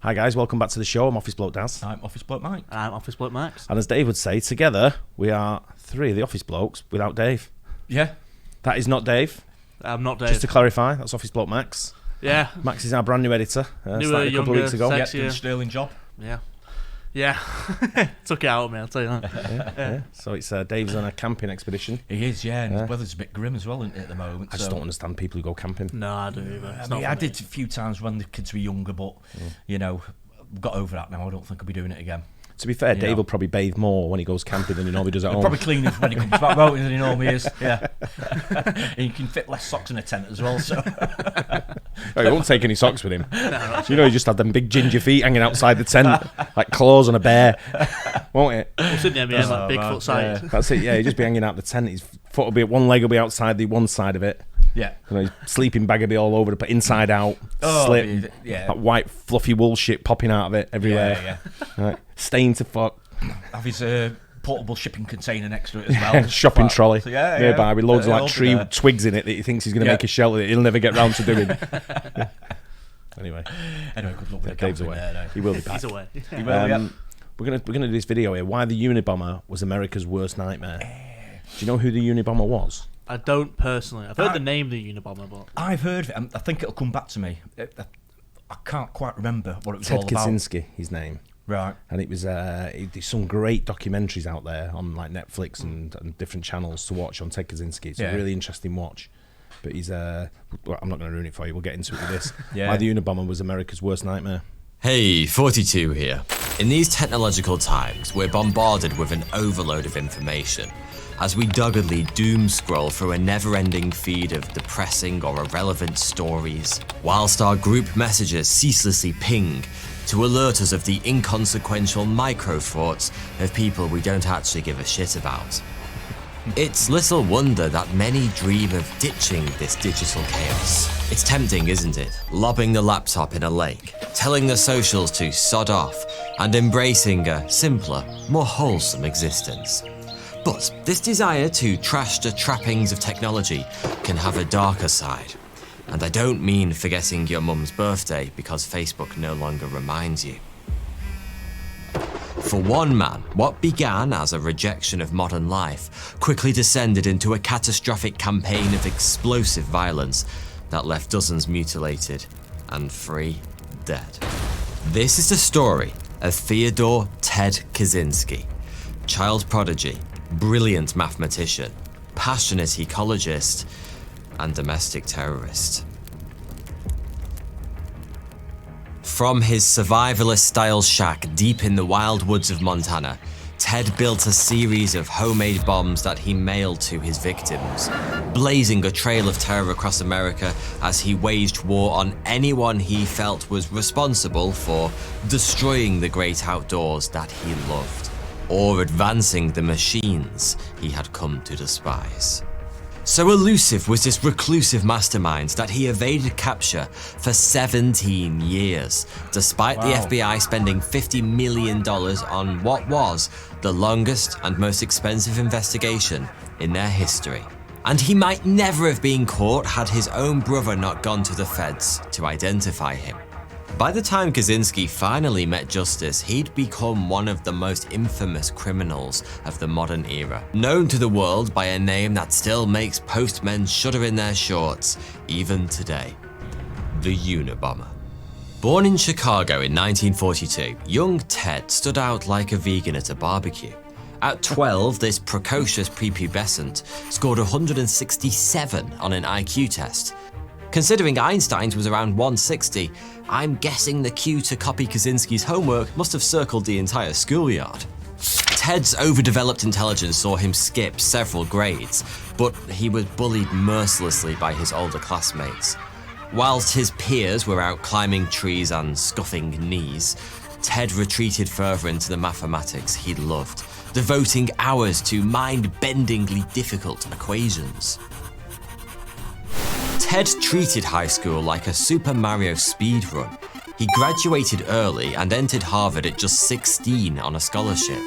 Hi guys, welcome back to the show. I'm Office Bloke Daz. I'm Office Bloke Mike. I'm Office Bloke Max. And as Dave would say, together we are three of the Office Blokes without Dave. Yeah. That is not Dave. I'm not Dave. Just to clarify, that's Office Bloke Max. Yeah. Max is our brand new editor. Newer, Started a couple of weeks ago. younger, sexier. Did a sterling job. Yeah. Took it out of me, I'll tell you that. Yeah. So it's Dave's on a camping expedition. He is, yeah. And the weather's a bit grim as well, isn't it, at the moment? I just don't understand people who go camping. No, I don't either. I did a few times when the kids were younger, but, you know, got over that now. I don't think I'll be doing it again. To be fair, Dave will probably bathe more when he goes camping than he normally does at home. Probably clean when he comes back out than he normally is. Yeah. And you can fit less socks in a tent as well, so... Oh, he won't take any socks with him. You know, he just had them big ginger feet hanging outside the tent, like claws on a bear, won't it? We'll sit in the M&S like Bigfoot size. Yeah. That's it, yeah. He'll just be hanging out the tent. His foot will be, one leg will be outside the one side of it. Yeah. You know, his sleeping bag will be all over, but inside out, slip, that white fluffy wool shit popping out of it everywhere. Yeah. Right. Stained to fuck. Have his portable shipping container next to it as well. Shopping trolley So, nearby with loads of like tree twigs in it that he thinks he's going to make a shelter that he'll never get round to doing. Anyway, good luck with Dave's away. No. He will be back. He's away. He will, We're gonna do this video here. Why the Unabomber was America's worst nightmare. Do you know who the Unabomber was? I don't personally. I've heard the name of the Unabomber, but I've heard of it. I think it'll come back to me. I can't quite remember what it was Ted all about. Kaczynski, his name. Right. And it was there's some great documentaries out there on like Netflix and different channels to watch on Ted Kaczynski. It's a really interesting watch. But he's well, I'm not going to ruin it for you. We'll get into it with this. Why the Unabomber was America's worst nightmare. Hey, 42 here. In these technological times, we're bombarded with an overload of information as we doggedly doom scroll through a never-ending feed of depressing or irrelevant stories, whilst our group messages ceaselessly ping to alert us of the inconsequential micro-thoughts of people we don't actually give a shit about. It's little wonder that many dream of ditching this digital chaos. It's tempting, isn't it? Lobbing the laptop in a lake, telling the socials to sod off, and embracing a simpler, more wholesome existence. But this desire to trash the trappings of technology can have a darker side. And I don't mean forgetting your mum's birthday because Facebook no longer reminds you. For one man, what began as a rejection of modern life quickly descended into a catastrophic campaign of explosive violence that left dozens mutilated and 3 dead. This is the story of Theodore Ted Kaczynski, child prodigy, brilliant mathematician, passionate ecologist, and domestic terrorist. From his survivalist-style shack deep in the wild woods of Montana, Ted built a series of homemade bombs that he mailed to his victims, blazing a trail of terror across America as he waged war on anyone he felt was responsible for destroying the great outdoors that he loved, or advancing the machines he had come to despise. So elusive was this reclusive mastermind that he evaded capture for 17 years, despite the FBI spending $50 million on what was the longest and most expensive investigation in their history. And he might never have been caught had his own brother not gone to the feds to identify him. By the time Kaczynski finally met justice, he'd become one of the most infamous criminals of the modern era, known to the world by a name that still makes postmen shudder in their shorts, even today: the Unabomber. Born in Chicago in 1942, young Ted stood out like a vegan at a barbecue. At 12, this precocious prepubescent scored 167 on an IQ test. Considering Einstein's was around 160, I'm guessing the cue to copy Kaczynski's homework must have circled the entire schoolyard. Ted's overdeveloped intelligence saw him skip several grades, but he was bullied mercilessly by his older classmates. Whilst his peers were out climbing trees and scuffing knees, Ted retreated further into the mathematics he loved, devoting hours to mind-bendingly difficult equations. Ted treated high school like a Super Mario speedrun. He graduated early and entered Harvard at just 16 on a scholarship.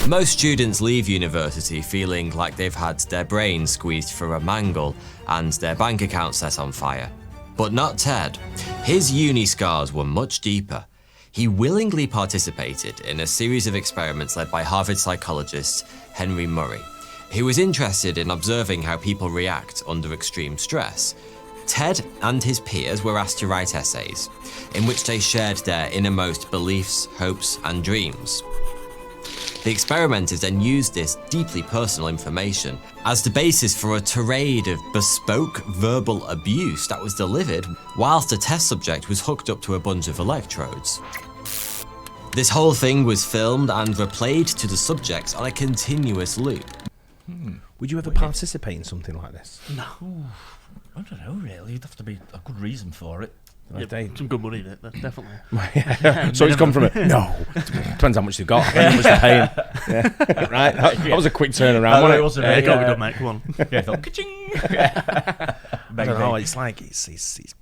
Most students leave university feeling like they've had their brains squeezed through a mangle and their bank account set on fire. But not Ted. His uni scars were much deeper. He willingly participated in a series of experiments led by Harvard psychologist Henry Murray. He was interested in observing how people react under extreme stress. Ted and his peers were asked to write essays, in which they shared their innermost beliefs, hopes, and dreams. The experimenters then used this deeply personal information as the basis for a tirade of bespoke verbal abuse that was delivered whilst the test subject was hooked up to a bunch of electrodes. This whole thing was filmed and replayed to the subjects on a continuous loop. Would you ever participate in something like this? No. I don't know, really. You'd have to be a good reason for it. Yeah, some good money in it, definitely. So it's come from it. No. Depends how much they've got. How much they're paying. Yeah. Right? That was a quick turnaround, wasn't it? It wasn't Yeah, got me done, mate. Come on. Yeah, I thought, ka-ching! I don't know, it's like it's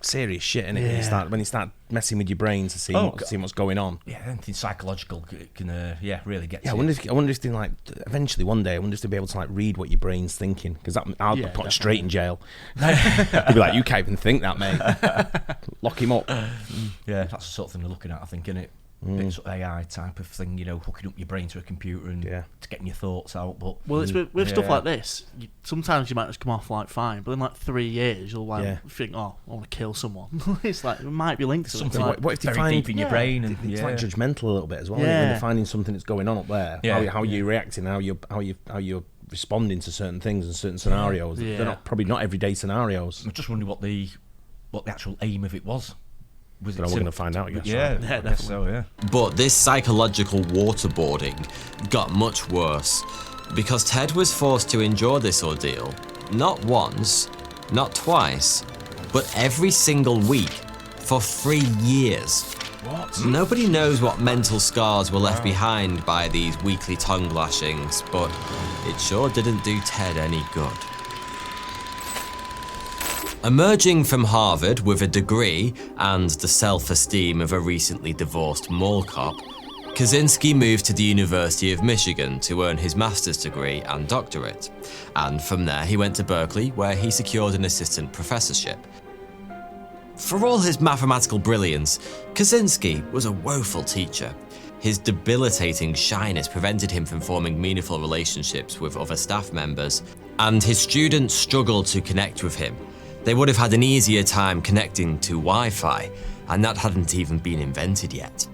serious shit, innit? Yeah. When you start messing with your brain to see what's going on. Yeah, anything psychological can really get to I wonder if they like eventually one day I wonder if they'll be able to like read what your brain's thinking, because I'll be put straight in jail. They'll be like, you can't even think that, mate. Lock him up. Yeah, that's the sort of thing they're looking at, I think, innit? It's sort of AI type of thing, hooking up your brain to a computer and getting your thoughts out. But it's with stuff like this. Sometimes you might just come off like fine, but in like 3 years you'll think, oh, I want to kill someone. It's like it might be linked to something something. What if they very find deep in your brain, and it's like judgmental a little bit as well. Yeah. When they're finding something that's going on up there, how you're reacting, how you're responding to certain things and certain scenarios. Yeah. They're probably not everyday scenarios. I'm just wondering what the actual aim of it was. But we're going to find out, I guess. Yeah, Yeah, I guess so, definitely. yeah. But this psychological waterboarding got much worse, because Ted was forced to endure this ordeal, not once, not twice, but every single week for 3 years. What? Nobody knows what mental scars were left behind by these weekly tongue lashings, but it sure didn't do Ted any good. Emerging from Harvard with a degree and the self-esteem of a recently divorced mall cop, Kaczynski moved to the University of Michigan to earn his master's degree and doctorate. And from there he went to Berkeley, where he secured an assistant professorship. For all his mathematical brilliance, Kaczynski was a woeful teacher. His debilitating shyness prevented him from forming meaningful relationships with other staff members, and his students struggled to connect with him. They would have had an easier time connecting to Wi-Fi, and that hadn't even been invented yet.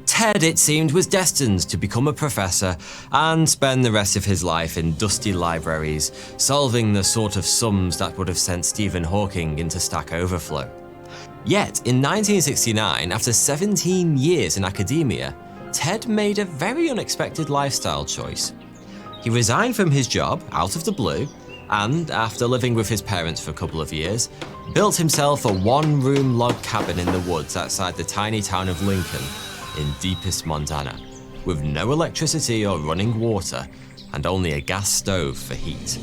Ted, it seemed, was destined to become a professor and spend the rest of his life in dusty libraries, solving the sort of sums that would have sent Stephen Hawking into Stack Overflow. Yet, in 1969, after 17 years in academia, Ted made a very unexpected lifestyle choice. He resigned from his job out of the blue, and, after living with his parents for a couple of years, built himself a one-room log cabin in the woods outside the tiny town of Lincoln in deepest Montana, with no electricity or running water, and only a gas stove for heat.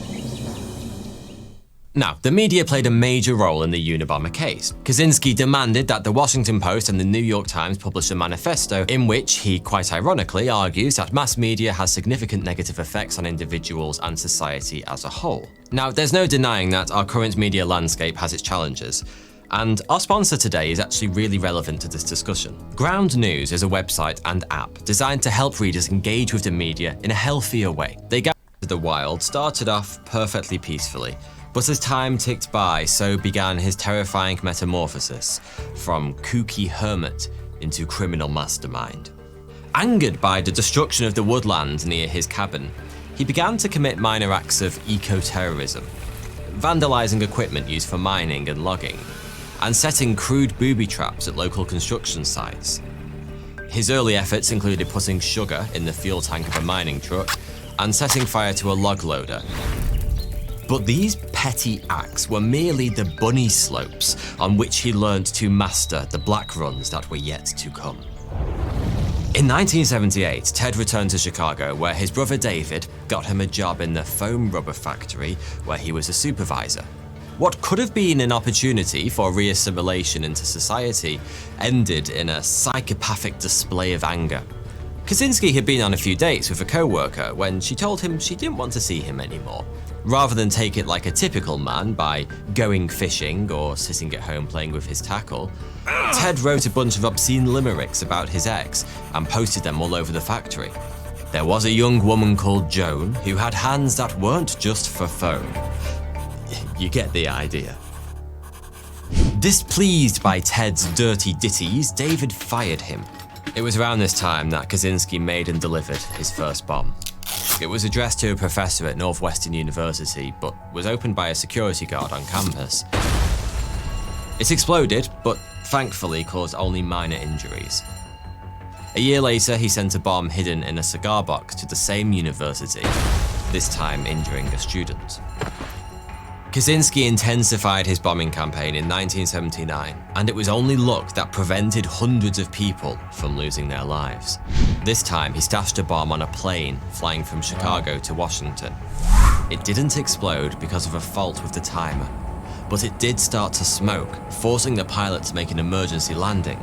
Now, the media played a major role in the Unabomber case. Kaczynski demanded that the Washington Post and the New York Times publish a manifesto in which he, quite ironically, argues that mass media has significant negative effects on individuals and society as a whole. Now, there's no denying that our current media landscape has its challenges, and our sponsor today is actually really relevant to this discussion. Ground News is a website and app designed to help readers engage with the media in a healthier way. They Got Into the Wild started off perfectly peacefully, but as time ticked by, so began his terrifying metamorphosis, from kooky hermit into criminal mastermind. Angered by the destruction of the woodland near his cabin, he began to commit minor acts of eco-terrorism, vandalizing equipment used for mining and logging, and setting crude booby traps at local construction sites. His early efforts included putting sugar in the fuel tank of a mining truck and setting fire to a log loader. But these petty acts were merely the bunny slopes on which he learned to master the black runs that were yet to come. In 1978, Ted returned to Chicago, where his brother David got him a job in the foam rubber factory, where he was a supervisor. What could have been an opportunity for reassimilation into society ended in a psychopathic display of anger. Kaczynski had been on a few dates with a co-worker when she told him she didn't want to see him anymore. Rather than take it like a typical man by going fishing or sitting at home playing with his tackle, Ted wrote a bunch of obscene limericks about his ex and posted them all over the factory. There was a young woman called Joan who had hands that weren't just for phone. You get the idea. Displeased by Ted's dirty ditties, David fired him. It was around this time that Kaczynski made and delivered his first bomb. It was addressed to a professor at Northwestern University, but was opened by a security guard on campus. It exploded, but thankfully caused only minor injuries. A year later, he sent a bomb hidden in a cigar box to the same university, this time injuring a student. Kaczynski intensified his bombing campaign in 1979, and it was only luck that prevented hundreds of people from losing their lives. This time, he stashed a bomb on a plane flying from Chicago to Washington. It didn't explode because of a fault with the timer, but it did start to smoke, forcing the pilot to make an emergency landing.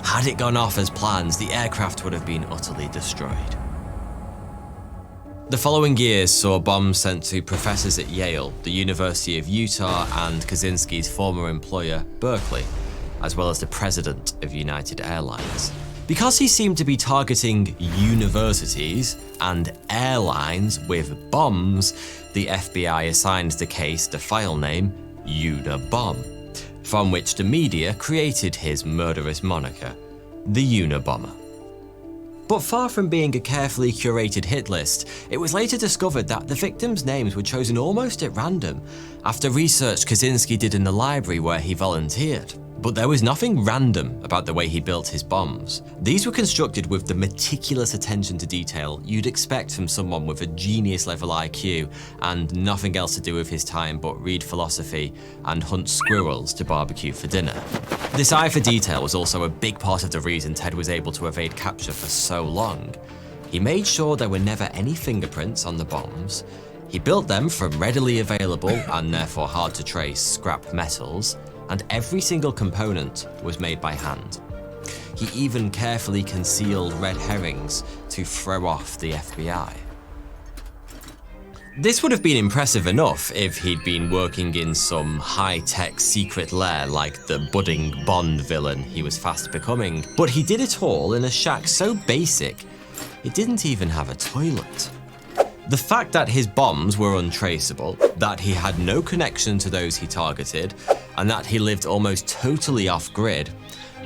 Had it gone off as planned, the aircraft would have been utterly destroyed. The following years saw bombs sent to professors at Yale, the University of Utah, and Kaczynski's former employer, Berkeley, as well as the president of United Airlines. Because he seemed to be targeting universities and airlines with bombs, the FBI assigned the case the file name Unabomber, from which the media created his murderous moniker, the Unabomber. But far from being a carefully curated hit list, it was later discovered that the victims' names were chosen almost at random, after research Kaczynski did in the library where he volunteered. But there was nothing random about the way he built his bombs. These were constructed with the meticulous attention to detail you'd expect from someone with a genius-level IQ and nothing else to do with his time but read philosophy and hunt squirrels to barbecue for dinner. This eye for detail was also a big part of the reason Ted was able to evade capture for so long. He made sure there were never any fingerprints on the bombs. He built them from readily available and therefore hard to trace scrap metals, and every single component was made by hand. He even carefully concealed red herrings to throw off the FBI. This would have been impressive enough if he'd been working in some high-tech secret lair like the budding Bond villain he was fast becoming, but he did it all in a shack so basic, it didn't even have a toilet. The fact that his bombs were untraceable, that he had no connection to those he targeted, and that he lived almost totally off-grid,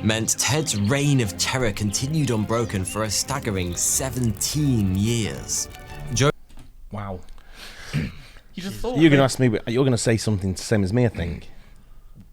meant Ted's reign of terror continued unbroken for a staggering 17 years. Wow. You just thought you're going to ask me, you're going to say something the same as me, I think.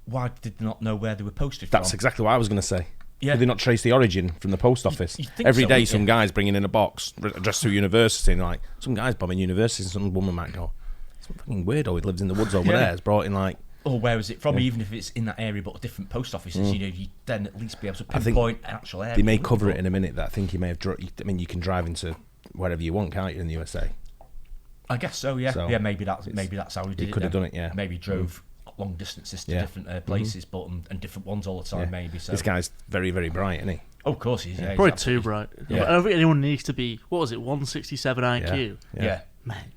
Why did they not know where they were posted That's from? exactly what I was going to say. Yeah. Did they not trace the origin from the post office? You'd think Every so, day wouldn't some you? guy's bringing in a box addressed to a university, and like, some guy's bombing universities, and some woman might go, some fucking weirdo who lives in the woods over there has brought in like... Or where is it from? Even if it's in that area but different post offices, you then at least be able to pinpoint an actual area. They may cover it in a minute, that I think he may have... I mean, you can drive into wherever you want, can't you, in the USA? I guess so, yeah. So yeah, maybe that's how he did it. He could have done it, yeah. Maybe drove long distances to different places, but and different ones all the time, maybe. So this guy's very, very bright, isn't he? Oh, of course he's probably too bright. Yeah. I don't think anyone needs to be. What was it? 167 IQ. Yeah. Man.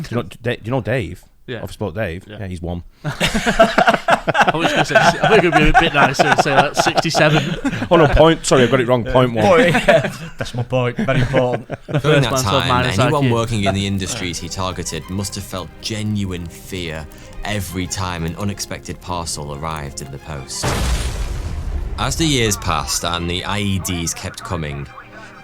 Do you know Dave? Yeah. I've spoke Dave. Yeah, he's one. I was going to say. I think it would be a bit nicer to say that 67. Oh no, point. Sorry, I got it wrong. Point one. That's my point. Very important. During that time, anyone IQ. working in the industries he targeted must have felt genuine fear every time an unexpected parcel arrived in the post. As the years passed and the IEDs kept coming,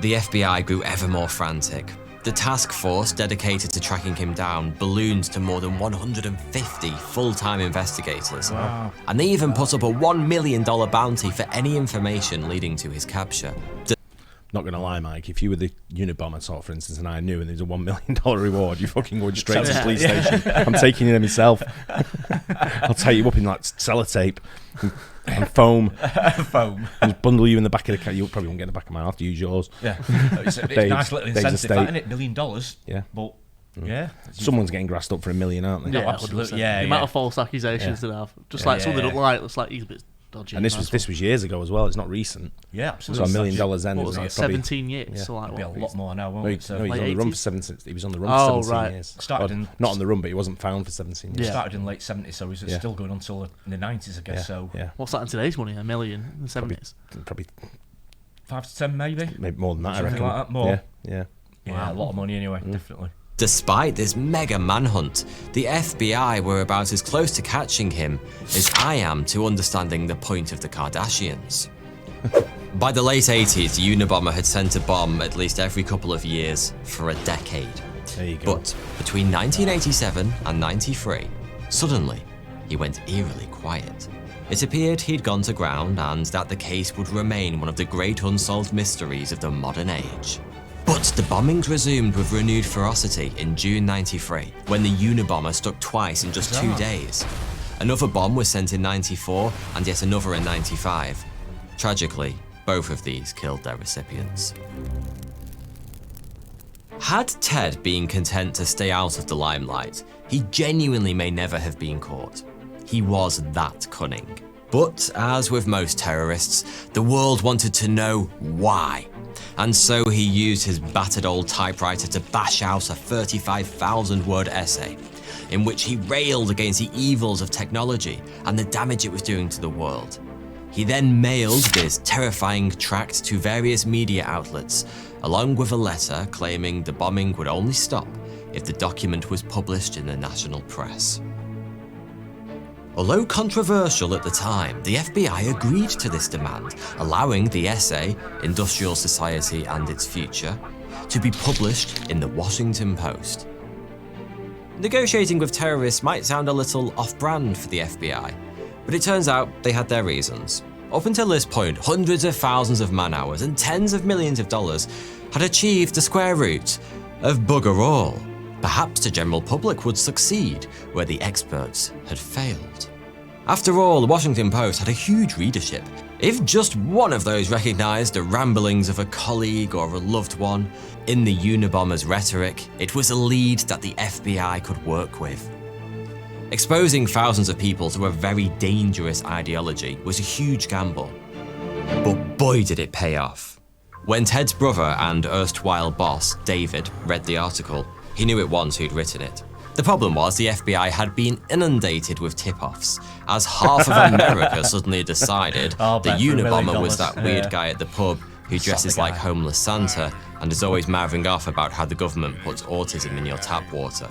the FBI grew ever more frantic. The task force dedicated to tracking him down ballooned to more than 150 full-time investigators. Wow. And they even put up a $1 million bounty for any information leading to his capture. Not going to lie, Mike, if you were the Unabomber sort, for instance, and I knew and there's a $1 million reward, you're fucking going straight to the police station. I'm taking you there myself. I'll tie you up in like sellotape and foam. Foam. And just bundle you in the back of the car. You probably won't get in the back of mine. I'll have to use yours. Yeah. It's a nice little incentive, isn't it? $1 million. Yeah. But, yeah. Someone's getting grassed up for $1 million, aren't they? No, absolutely. Yeah, the amount of false accusations that have. Just like something they don't like. It's like, he's a bit dodgy. And this was years ago as well. It's not recent. Yeah, absolutely. So $1 million end. What was it? 17 years. Yeah. So like It'd be a what? lot more now, won't it? No, he was on the run for 17. He was on the run for 17 years. Not on the run, but he wasn't found for 17 years. Started in late 70s, so he's still going until the 90s, I guess. So what's that in today's money? $1 million in the 70s? Probably 5 to 10, maybe. Maybe more than that. Something I reckon. Like that. More. Yeah. Yeah, a lot of money anyway. Definitely. Despite this mega manhunt, the FBI were about as close to catching him as I am to understanding the point of the Kardashians. By the late 80s, the Unabomber had sent a bomb at least every couple of years for a decade. There you go. But between 1987 and 93, suddenly, he went eerily quiet. It appeared he'd gone to ground and that the case would remain one of the great unsolved mysteries of the modern age. But the bombings resumed with renewed ferocity in June 93, when the Unabomber struck twice in just 2 days. Another bomb was sent in 94 and yet another in 95. Tragically, both of these killed their recipients. Had Ted been content to stay out of the limelight, he genuinely may never have been caught. He was that cunning. But as with most terrorists, the world wanted to know why. And so he used his battered old typewriter to bash out a 35,000-word essay in which he railed against the evils of technology and the damage it was doing to the world. He then mailed this terrifying tract to various media outlets, along with a letter claiming the bombing would only stop if the document was published in the national press. Although controversial at the time, the FBI agreed to this demand, allowing the essay, Industrial Society and Its Future, to be published in the Washington Post. Negotiating with terrorists might sound a little off-brand for the FBI, but it turns out they had their reasons. Up until this point, hundreds of thousands of man-hours and tens of millions of dollars had achieved the square root of bugger all. Perhaps the general public would succeed where the experts had failed. After all, the Washington Post had a huge readership. If just one of those recognized the ramblings of a colleague or a loved one in the Unabomber's rhetoric, it was a lead that the FBI could work with. Exposing thousands of people to a very dangerous ideology was a huge gamble. But boy did it pay off. When Ted's brother and erstwhile boss, David, read the article, he knew at once who'd written it. The problem was the FBI had been inundated with tip-offs, as half of America suddenly decided the Unabomber was that weird guy at the pub who dresses like homeless Santa and is always mouthing off about how the government puts autism in your tap water.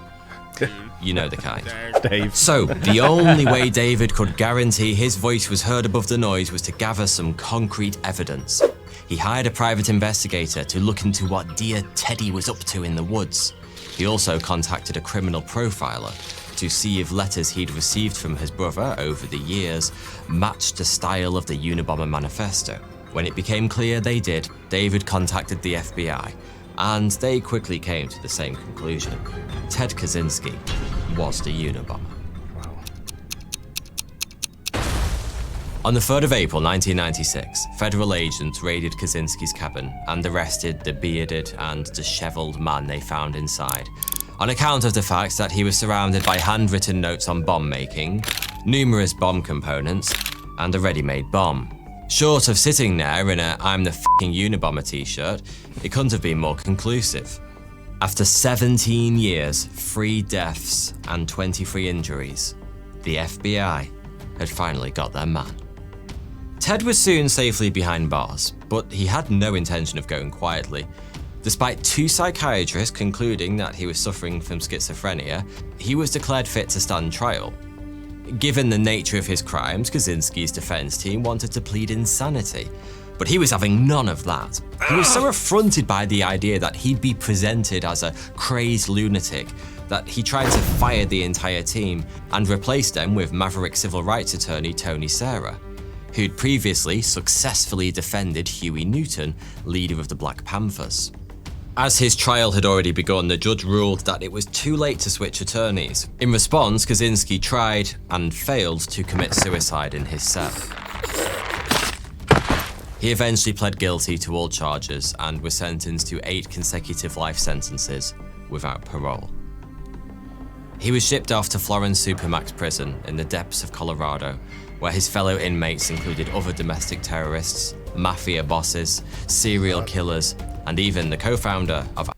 You know the kind. Dave. So, the only way David could guarantee his voice was heard above the noise was to gather some concrete evidence. He hired a private investigator to look into what dear Teddy was up to in the woods. He also contacted a criminal profiler to see if letters he'd received from his brother over the years matched the style of the Unabomber manifesto. When it became clear they did, David contacted the FBI, and they quickly came to the same conclusion. Ted Kaczynski was the Unabomber. Wow. On the 3rd of April 1996, federal agents raided Kaczynski's cabin and arrested the bearded and dishevelled man they found inside, on account of the fact that he was surrounded by handwritten notes on bomb making, numerous bomb components, and a ready-made bomb. Short of sitting there in a "I'm the f***ing Unabomber" t-shirt, it couldn't have been more conclusive. After 17 years, 3 deaths, and 23 injuries, the FBI had finally got their man. Ted was soon safely behind bars, but he had no intention of going quietly. Despite 2 psychiatrists concluding that he was suffering from schizophrenia, he was declared fit to stand trial. Given the nature of his crimes, Kaczynski's defense team wanted to plead insanity, but he was having none of that. He was so affronted by the idea that he'd be presented as a crazed lunatic that he tried to fire the entire team and replace them with maverick civil rights attorney Tony Serra, who'd previously successfully defended Huey Newton, leader of the Black Panthers. As his trial had already begun, the judge ruled that it was too late to switch attorneys. In response, Kaczynski tried and failed to commit suicide in his cell. He eventually pled guilty to all charges and was sentenced to 8 consecutive life sentences without parole. He was shipped off to Florence Supermax prison in the depths of Colorado, where his fellow inmates included other domestic terrorists, mafia bosses, serial killers, and even the co-founder of...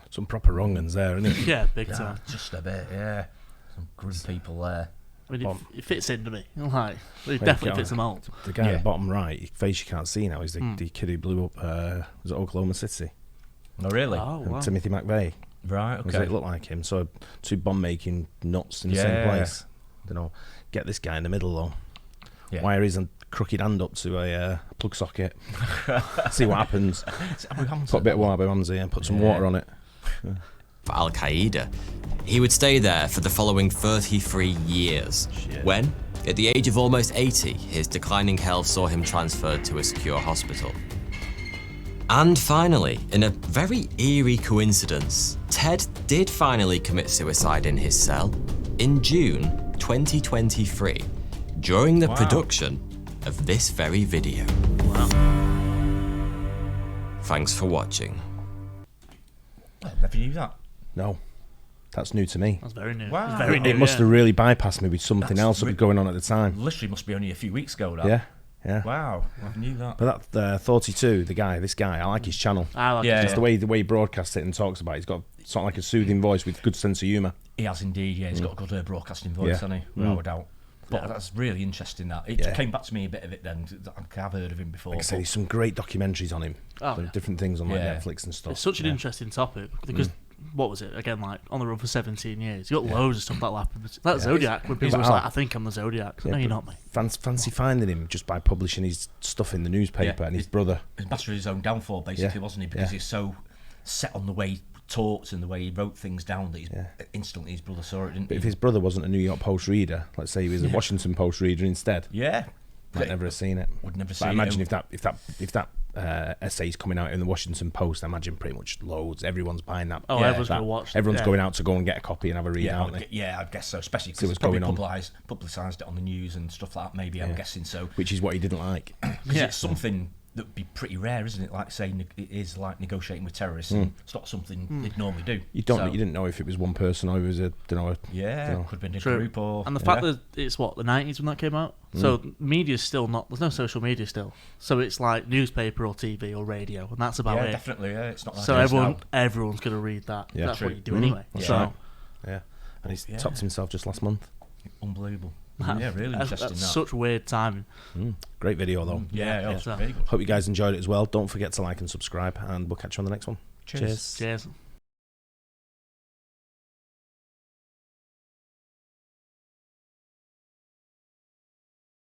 Some proper wrong uns there, isn't it? Yeah, big time. Just a bit, yeah. Some grim people there. I mean, it fits into me. Like, it definitely fits the mold. The guy at the bottom right, his face you can't see now, is the kid who blew up, was it Oklahoma City? Oh, really? Oh, wow. Timothy McVeigh. Right, okay. It looked like him. So 2 bomb-making nuts in the same place. You know, get this guy in the middle, though. Yeah. Wire his crooked hand up to a plug socket. See what happens. Put a bit of Abu Hamza and put some water on it. For Al-Qaeda. He would stay there for the following 33 years. When, at the age of almost 80, his declining health saw him transferred to a secure hospital. And finally, in a very eerie coincidence, Ted did finally commit suicide in his cell in June 2023, during the production of this very video. Wow. Thanks for watching. I never knew that. No. That's new to me. That's very new. Wow. Very new. It must have really bypassed me with something else that was going on at the time. Literally must be only a few weeks ago, that. Yeah. Wow, I knew that. But that 42, this guy, I like his channel. I like Just the way he broadcasts it and talks about it. He's got sort of like a soothing voice with good sense of humour. He has indeed, yeah. He's got a good broadcasting voice, hasn't he? Without a doubt. But that's really interesting, that. It came back to me a bit of it then. I've heard of him before. Like I said, there's some great documentaries on him. Different things on like Netflix and stuff. It's such an interesting topic because what was it again? Like on the run for 17 years, you got loads of stuff that happened. That Zodiac, when people was like, "I think I'm the Zodiac." No, you're not, mate. Fancy finding him just by publishing his stuff in the newspaper and his brother. His master of his own downfall, basically, wasn't he? Because he's so set on the way he talked and the way he wrote things down that instantly his brother saw it, didn't But he? if his brother wasn't a New York Post reader, let's say he was a Washington Post reader instead, might never have seen it. Would never see it. it. Imagine if that essay's coming out in the Washington Post, I imagine pretty much loads. Everyone's buying that. Everyone's going to watch. Everyone's going out to go and get a copy and have a read, aren't they? Yeah, I guess so. Especially because it's probably publicised it on the news and stuff like that. Maybe I'm guessing so. Which is what he didn't like. It's something that would be pretty rare, isn't it? Like say, it is like negotiating with terrorists, and it's not something they'd normally do. You didn't know if it was one person or it was a could have been a group or. And the fact that it's the 90s when that came out, so media's still not. There's no social media still, so it's like newspaper or TV or radio, and that's about it. Definitely, it's not. Like so everyone's gonna read that. Yeah, that's what you do anyway. So and he's topped himself just last month. Unbelievable. Yeah, really interesting. That's such weird timing. Great video though. Very good. Hope you guys enjoyed it as well. Don't forget to like and subscribe, and we'll catch you on the next one. Cheers. Cheers.